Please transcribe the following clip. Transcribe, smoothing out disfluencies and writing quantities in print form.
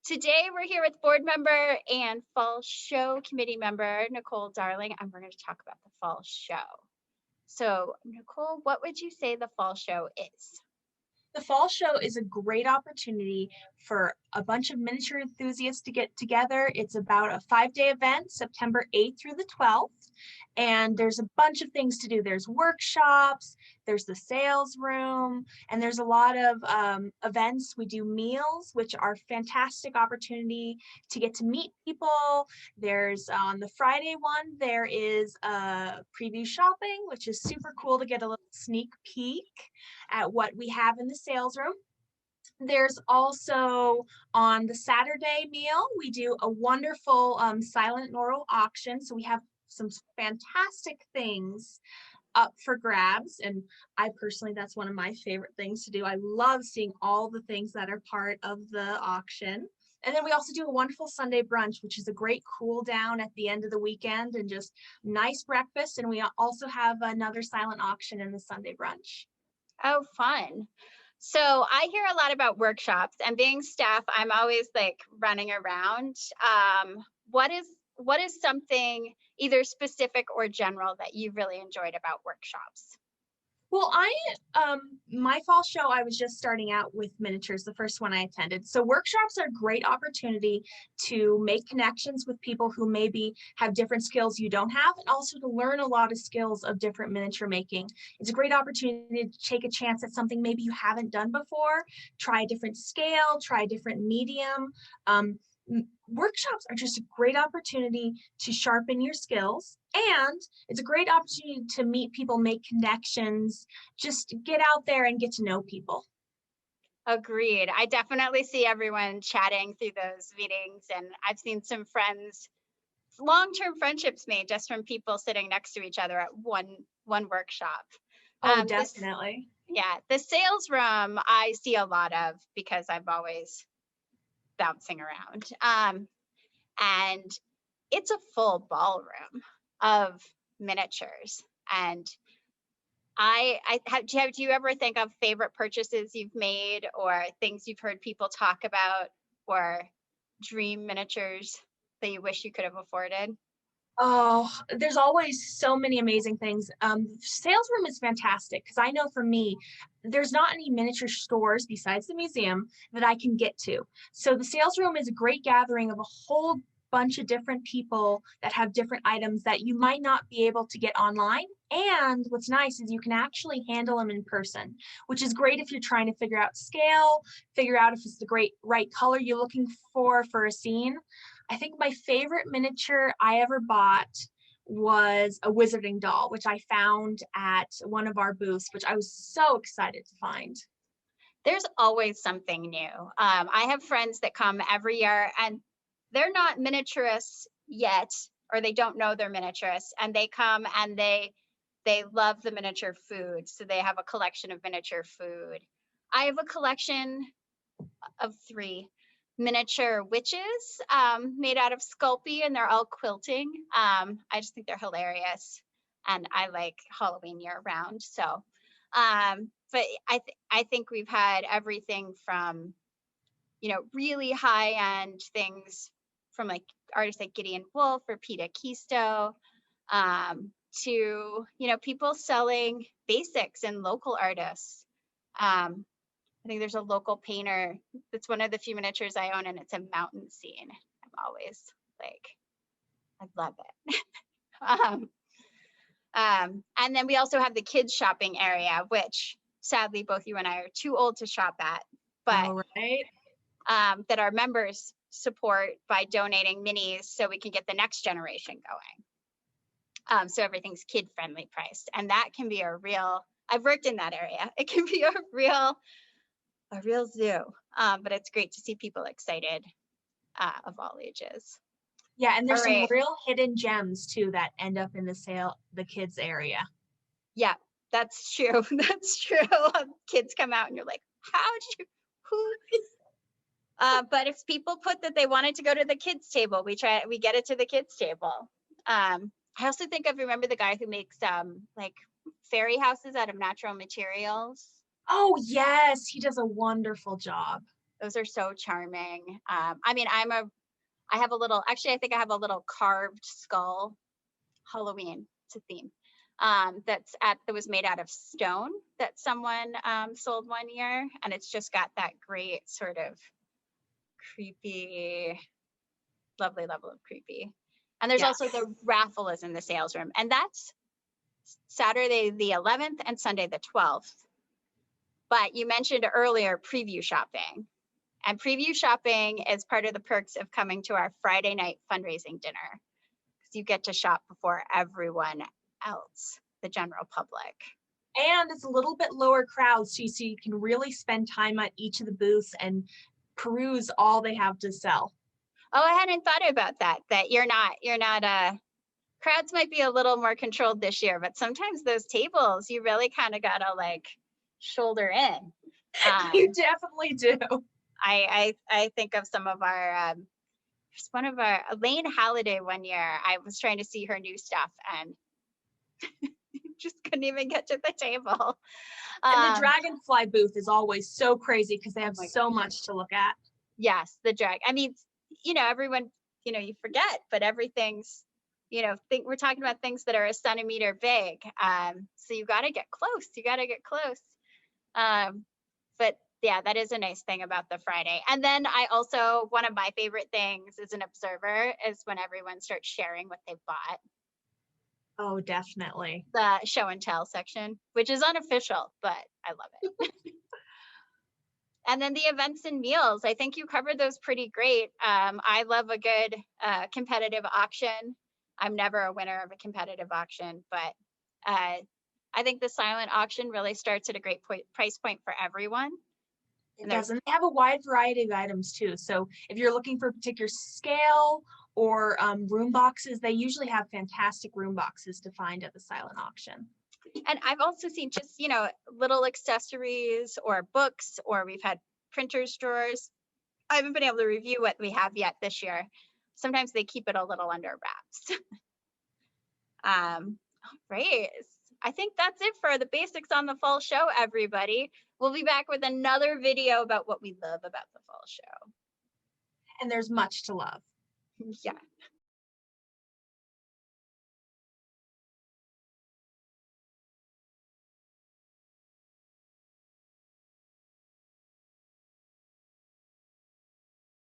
Today we're here with board member and fall show committee member Nicole Darling, and we're going to talk about the fall show. So, Nicole, what would you say the fall show is? The fall show is a great opportunity for a bunch of miniature enthusiasts to get together. It's about a 5-day event, September 8th through the 12th. And there's a bunch of things to do. There's workshops, there's the sales room, and there's a lot of events. We do meals, which are fantastic opportunity to get to meet people. There's on the Friday one, there is preview shopping, which is super cool to get a little sneak peek at what we have in the sales room. There's also on the Saturday meal, we do a wonderful silent oral auction. So we have some fantastic things up for grabs. And I personally, that's one of my favorite things to do. I love seeing all the things that are part of the auction. And then we also do a wonderful Sunday brunch, which is a great cool down at the end of the weekend and just nice breakfast. And we also have another silent auction in the Sunday brunch. Oh, fun. So, I hear a lot about workshops, and being staff, I'm always like running around. What is something either specific or general that you really enjoyed about workshops? Well, my fall show, I was just starting out with miniatures, the first one I attended. So workshops are a great opportunity to make connections with people who maybe have different skills you don't have, and also to learn a lot of skills of different miniature making. It's a great opportunity to take a chance at something maybe you haven't done before, try a different scale, try a different medium. Workshops are just a great opportunity to sharpen your skills, and it's a great opportunity to meet people, make connections, just get out there and get to know people. Agreed. I definitely see everyone chatting through those meetings, and I've seen some friends, long-term friendships made just from people sitting next to each other at one workshop. Oh, This definitely. Yeah, the sales room I see a lot of because I'm always bouncing around. And it's a full ballroom of miniatures. And do you ever think of favorite purchases you've made or things you've heard people talk about or dream miniatures that you wish you could have afforded? Oh, there's always so many amazing things. Sales room is fantastic because I know for me, there's not any miniature stores besides the museum that I can get to. So the sales room is a great gathering of a whole bunch of different people that have different items that you might not be able to get online. And what's nice is you can actually handle them in person, which is great if you're trying to figure out scale, figure out if it's the right color you're looking for a scene. I think my favorite miniature I ever bought was a wizarding doll, which I found at one of our booths, which I was so excited to find. There's always something new. I have friends that come every year and they're not miniaturists yet, or they don't know they're miniaturists, and they come and they love the miniature food. So they have a collection of miniature food. I have a collection of three miniature witches made out of Sculpey, and they're all quilting. I just think they're hilarious, and I like Halloween year round. So, but I think we've had everything from really high end things from like artists like Gideon Wolf or Peta Kisto, to people selling basics and local artists. I think there's a local painter that's one of the few miniatures I own, and it's a mountain scene. I'm always like, I love it. um, and then we also have the kids shopping area, which sadly both you and I are too old to shop at, but All right. that our members support by donating minis so we can get the next generation going. So everything's kid friendly priced, and that can be I've worked in that area. It can be a real zoo. But it's great to see people excited of all ages. Yeah, and All there's some right. real hidden gems too that end up in the kids area. Yeah, that's true. That's true. Kids come out and you're like, how did you, who? But if people put that they wanted to go to the kids table, we get it to the kids table. I also think I remember the guy who makes like fairy houses out of natural materials. Oh, yes, he does a wonderful job. Those are so charming. I mean, I have a little, actually, I think I have a little carved skull Halloween. It's a theme. That was made out of stone that someone sold one year, and it's just got that great sort of creepy, lovely level of creepy. And there's also Yes. the raffle is in the sales room, and that's Saturday the 11th and Sunday the 12th. But you mentioned earlier preview shopping, and preview shopping is part of the perks of coming to our Friday night fundraising dinner, because you get to shop before everyone else, the general public. And it's a little bit lower crowd, so you can really spend time at each of the booths and peruse all they have to sell. Oh, I hadn't thought about that, that you're not, crowds might be a little more controlled this year, but sometimes those tables, you really kind of gotta like shoulder in. You definitely do. I think of some of our, just one of our, Elaine Halliday one year, I was trying to see her new stuff and just couldn't even get to the table. And the Dragonfly booth is always so crazy because they have my so much to look at. Yes, the drag. I mean, everyone, you forget, but everything's, we're talking about things that are a centimeter big. So you got to get close. You got to get close. But yeah, that is a nice thing about the Friday. And then one of my favorite things as an observer is when everyone starts sharing what they've bought. Oh, definitely. The show and tell section, which is unofficial, but I love it. And then the events and meals, I think you covered those pretty great. I love a good competitive auction. I'm never a winner of a competitive auction, but I think the silent auction really starts at a great price point for everyone. It does, and they have a wide variety of items too. So if you're looking for a particular scale or room boxes, they usually have fantastic room boxes to find at the silent auction. And I've also seen just, little accessories or books, or we've had printers drawers. I haven't been able to review what we have yet this year. Sometimes they keep it a little under wraps. Great. I think that's it for the basics on the fall show, everybody. We'll be back with another video about what we love about the fall show. And there's much to love. Yeah.